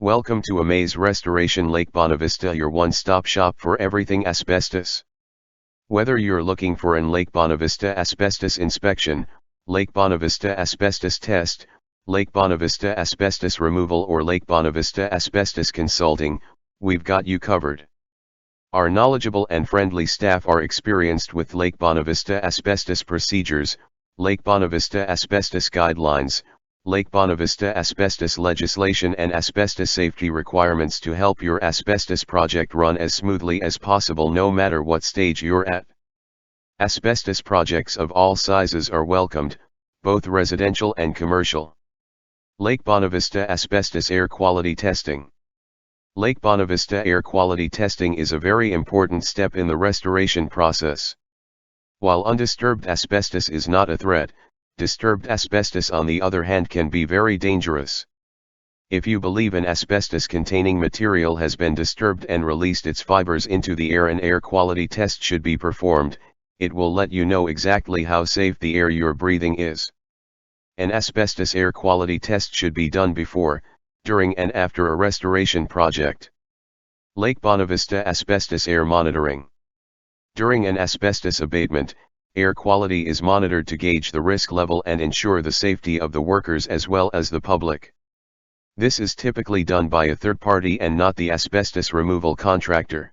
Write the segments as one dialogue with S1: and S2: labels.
S1: Welcome to Amaze Restoration Lake Bonavista, your one-stop shop for everything asbestos. Whether you're looking for an Lake Bonavista asbestos inspection, Lake Bonavista asbestos test, Lake Bonavista asbestos removal or Lake Bonavista asbestos consulting, we've got you covered. Our knowledgeable and friendly staff are experienced with Lake Bonavista asbestos procedures, Lake Bonavista asbestos guidelines, Lake Bonavista asbestos legislation and asbestos safety requirements to help your asbestos project run as smoothly as possible no matter what stage you're at. Asbestos projects of all sizes are welcomed, both residential and commercial. Lake Bonavista Asbestos Air Quality Testing. Lake Bonavista air quality testing is a very important step in the restoration process. While undisturbed asbestos is not a threat, disturbed asbestos on the other hand can be very dangerous. If you believe an asbestos-containing material has been disturbed and released its fibers into the air, an air quality test should be performed. It will let you know exactly how safe the air you're breathing is. An asbestos air quality test should be done before, during and after a restoration project. Lake Bonavista Asbestos Air Monitoring. During an asbestos abatement, air quality is monitored to gauge the risk level and ensure the safety of the workers as well as the public. This is typically done by a third party and not the asbestos removal contractor.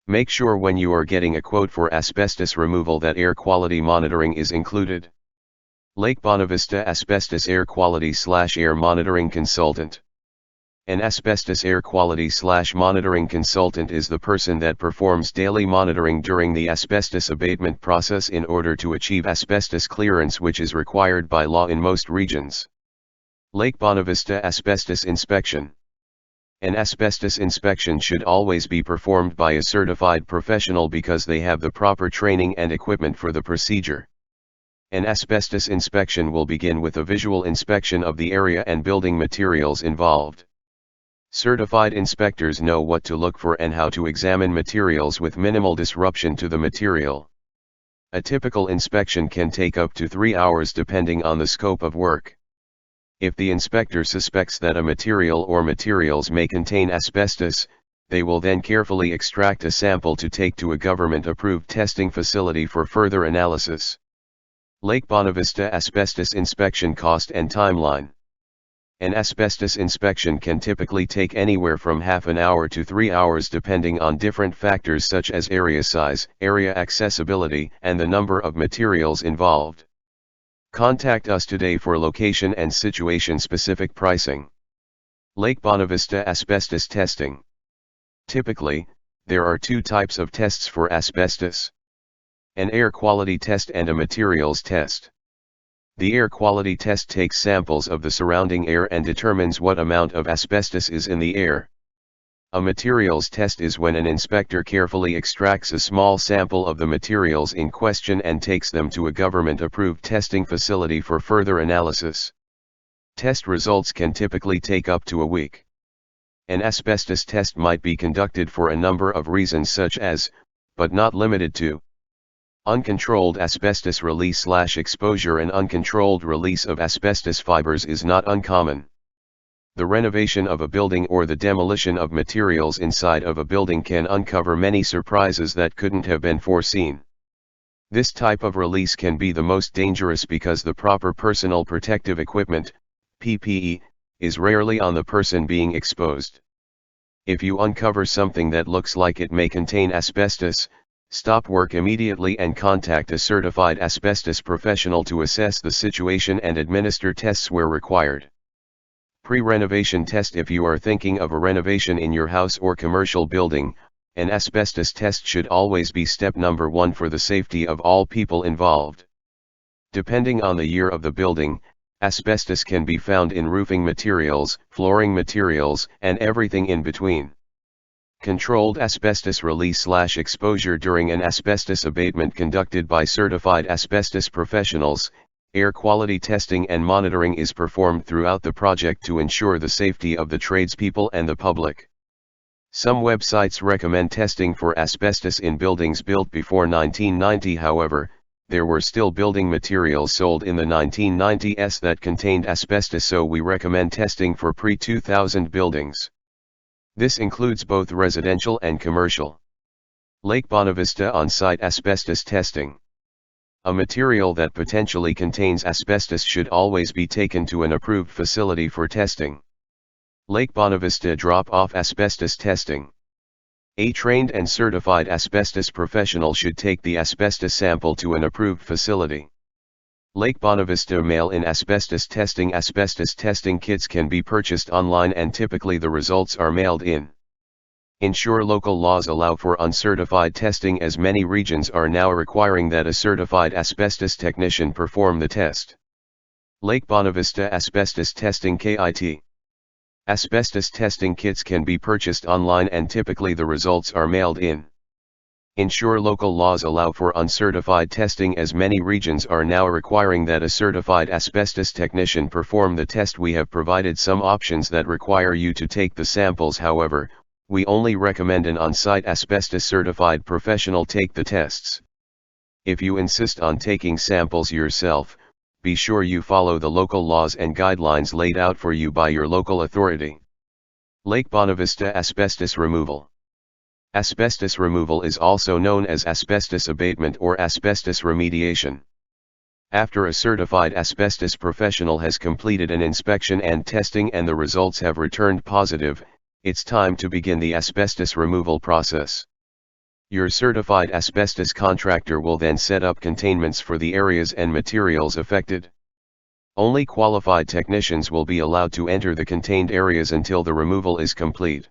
S1: Make sure when you are getting a quote for asbestos removal that air quality monitoring is included. Lake Bonavista Asbestos Air Quality/Air Monitoring Consultant. An asbestos air quality/monitoring consultant is the person that performs daily monitoring during the asbestos abatement process in order to achieve asbestos clearance, which is required by law in most regions. Lake Bonavista Asbestos Inspection. An asbestos inspection should always be performed by a certified professional because they have the proper training and equipment for the procedure. An asbestos inspection will begin with a visual inspection of the area and building materials involved. Certified inspectors know what to look for and how to examine materials with minimal disruption to the material. A typical inspection can take up to 3 hours depending on the scope of work. If the inspector suspects that a material or materials may contain asbestos, they will then carefully extract a sample to take to a government-approved testing facility for further analysis. Lake Bonavista Asbestos Inspection Cost and Timeline. An asbestos inspection can typically take anywhere from half an hour to 3 hours depending on different factors such as area size, area accessibility, and the number of materials involved. Contact us today for location and situation-specific pricing. Lake Bonavista Asbestos Testing. Typically, there are two types of tests for asbestos: an air quality test and a materials test. The air quality test takes samples of the surrounding air and determines what amount of asbestos is in the air. A materials test is when an inspector carefully extracts a small sample of the materials in question and takes them to a government-approved testing facility for further analysis. Test results can typically take up to a week. An asbestos test might be conducted for a number of reasons such as, but not limited to, uncontrolled asbestos release/exposure. An uncontrolled release of asbestos fibers is not uncommon. The renovation of a building or the demolition of materials inside of a building can uncover many surprises that couldn't have been foreseen. This type of release can be the most dangerous because the proper personal protective equipment, PPE, is rarely on the person being exposed. If you uncover something that looks like it may contain asbestos, stop work immediately and contact a certified asbestos professional to assess the situation and administer tests where required. Pre-renovation test. If you are thinking of a renovation in your house or commercial building, an asbestos test should always be step number 1 for the safety of all people involved. Depending on the year of the building, asbestos can be found in roofing materials, flooring materials, and everything in between. Controlled asbestos release/exposure. During an asbestos abatement conducted by certified asbestos professionals, air quality testing and monitoring is performed throughout the project to ensure the safety of the tradespeople and the public. Some websites recommend testing for asbestos in buildings built before 1990. However, there were still building materials sold in the 1990s that contained asbestos, so we recommend testing for pre-2000 buildings. This includes both residential and commercial. Lake Bonavista on-site asbestos testing. A material that potentially contains asbestos should always be taken to an approved facility for testing. Lake Bonavista drop-off asbestos testing. A trained and certified asbestos professional should take the asbestos sample to an approved facility. Lake Bonavista mail-in asbestos testing. Asbestos testing kits can be purchased online and typically the results are mailed in. Ensure local laws allow for uncertified testing, as many regions are now requiring that a certified asbestos technician perform the test. Lake Bonavista Asbestos Testing Kit. Asbestos testing kits can be purchased online and typically the results are mailed in. Ensure local laws allow for uncertified testing, as many regions are now requiring that a certified asbestos technician perform the test. We have provided some options that require you to take the samples, however, we only recommend an on-site asbestos certified professional take the tests. If you insist on taking samples yourself, be sure you follow the local laws and guidelines laid out for you by your local authority. Lake Bonavista Asbestos Removal. Asbestos removal is also known as asbestos abatement or asbestos remediation. After a certified asbestos professional has completed an inspection and testing and the results have returned positive, it's time to begin the asbestos removal process. Your certified asbestos contractor will then set up containments for the areas and materials affected. Only qualified technicians will be allowed to enter the contained areas until the removal is complete.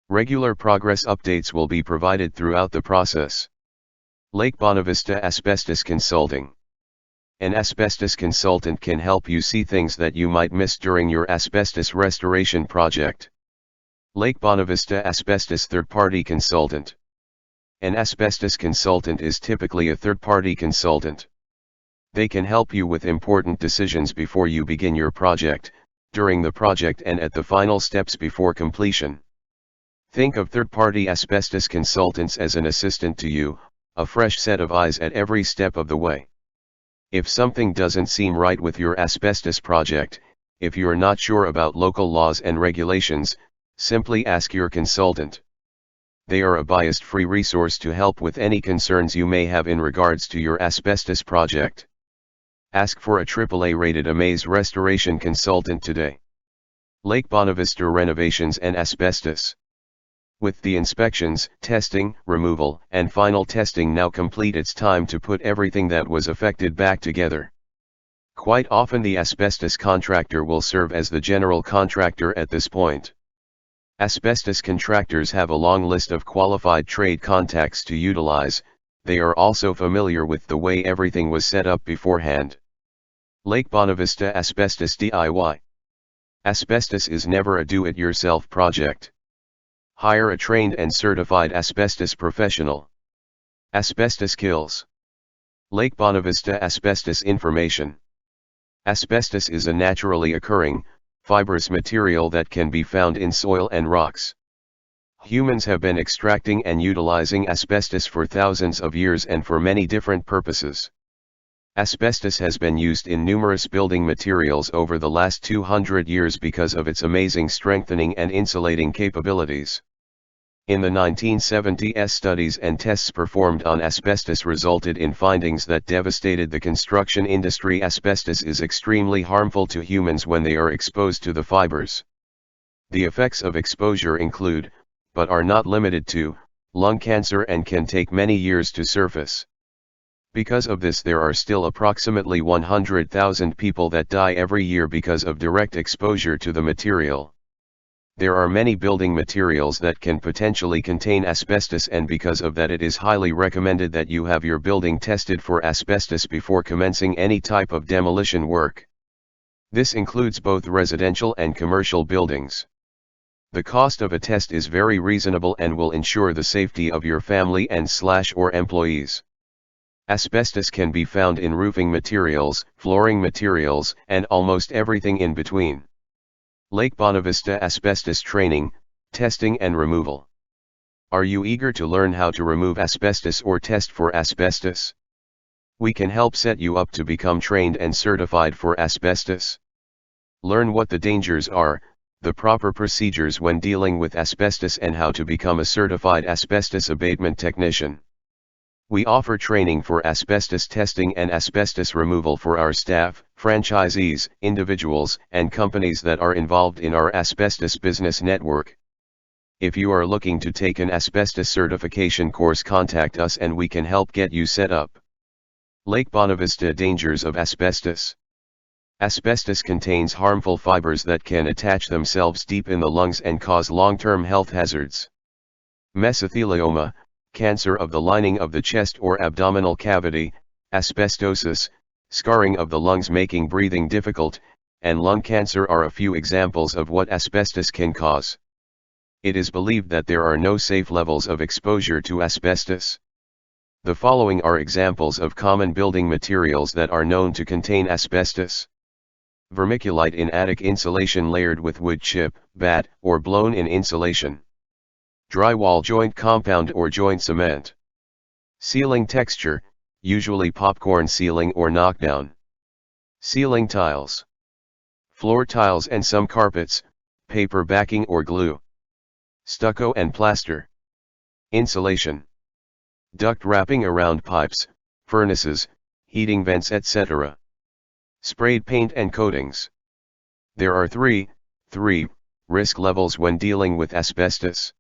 S1: Regular progress updates will be provided throughout the process. Lake Bonavista Asbestos Consulting. An asbestos consultant can help you see things that you might miss during your asbestos restoration project. Lake Bonavista Asbestos Third-Party Consultant. An asbestos consultant is typically a third-party consultant. They can help you with important decisions before you begin your project, during the project and at the final steps before completion. Think of third-party asbestos consultants as an assistant to you, a fresh set of eyes at every step of the way. If something doesn't seem right with your asbestos project, if you're not sure about local laws and regulations, simply ask your consultant. They are a bias-free resource to help with any concerns you may have in regards to your asbestos project. Ask for a AAA-rated Amaze restoration consultant today. Lake Bonavista Renovations and Asbestos. With the inspections, testing, removal, and final testing now complete, it's time to put everything that was affected back together. Quite often the asbestos contractor will serve as the general contractor at this point. Asbestos contractors have a long list of qualified trade contacts to utilize. They are also familiar with the way everything was set up beforehand. Lake Bonavista Asbestos DIY. Asbestos is never a do-it-yourself project. Hire a trained and certified asbestos professional. Asbestos kills. Lake Bonavista Asbestos Information. Asbestos is a naturally occurring, fibrous material that can be found in soil and rocks. Humans have been extracting and utilizing asbestos for thousands of years and for many different purposes. Asbestos has been used in numerous building materials over the last 200 years because of its amazing strengthening and insulating capabilities. In the 1970s, studies and tests performed on asbestos resulted in findings that devastated the construction industry. Asbestos is extremely harmful to humans when they are exposed to the fibers. The effects of exposure include, but are not limited to, lung cancer and can take many years to surface. Because of this, there are still approximately 100,000 people that die every year because of direct exposure to the material. There are many building materials that can potentially contain asbestos, and because of that it is highly recommended that you have your building tested for asbestos before commencing any type of demolition work. This includes both residential and commercial buildings. The cost of a test is very reasonable and will ensure the safety of your family and/or employees. Asbestos can be found in roofing materials, flooring materials, and almost everything in between. Lake Bonavista Asbestos Training, Testing and Removal. Are you eager to learn how to remove asbestos or test for asbestos? We can help set you up to become trained and certified for asbestos. Learn what the dangers are, the proper procedures when dealing with asbestos, and how to become a certified asbestos abatement technician. We offer training for asbestos testing and asbestos removal for our staff, franchisees, individuals, and companies that are involved in our asbestos business network. If you are looking to take an asbestos certification course, contact us and we can help get you set up. Lake Bonavista dangers of asbestos. Asbestos contains harmful fibers that can attach themselves deep in the lungs and cause long-term health hazards. Mesothelioma, cancer of the lining of the chest or abdominal cavity, asbestosis, scarring of the lungs making breathing difficult, and lung cancer are a few examples of what asbestos can cause. It is believed that there are no safe levels of exposure to asbestos. The following are examples of common building materials that are known to contain asbestos. Vermiculite in attic insulation layered with wood chip, batt, or blown-in insulation. Drywall joint compound or joint cement. Ceiling texture, usually popcorn ceiling or knockdown. Ceiling tiles. Floor tiles and some carpets, paper backing or glue. Stucco and plaster. Insulation. Duct wrapping around pipes, furnaces, heating vents, etc. Sprayed paint and coatings. There are three risk levels when dealing with asbestos.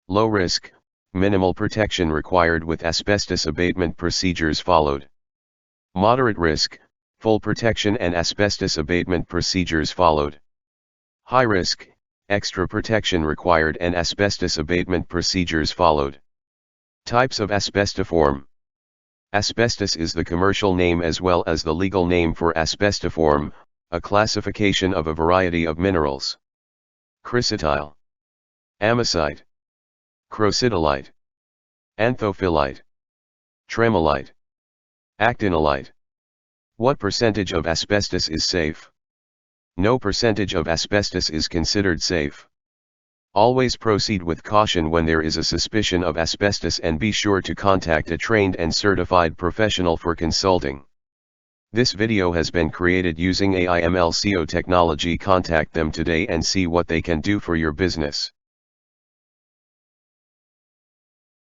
S1: Low risk, minimal protection required with asbestos abatement procedures followed. Moderate risk, full protection and asbestos abatement procedures followed. High risk, extra protection required and asbestos abatement procedures followed. Types of asbestiform. Asbestos is the commercial name as well as the legal name for asbestiform, a classification of a variety of minerals. Chrysotile. Amazite. Crocidolite. Anthophyllite. Tremolite. Actinolite. What percentage of asbestos is safe? No percentage of asbestos is considered safe. Always proceed with caution when there is a suspicion of asbestos and be sure to contact a trained and certified professional for consulting. This video has been created using AI/ML SEO technology. Contact them today and see what they can do for your business.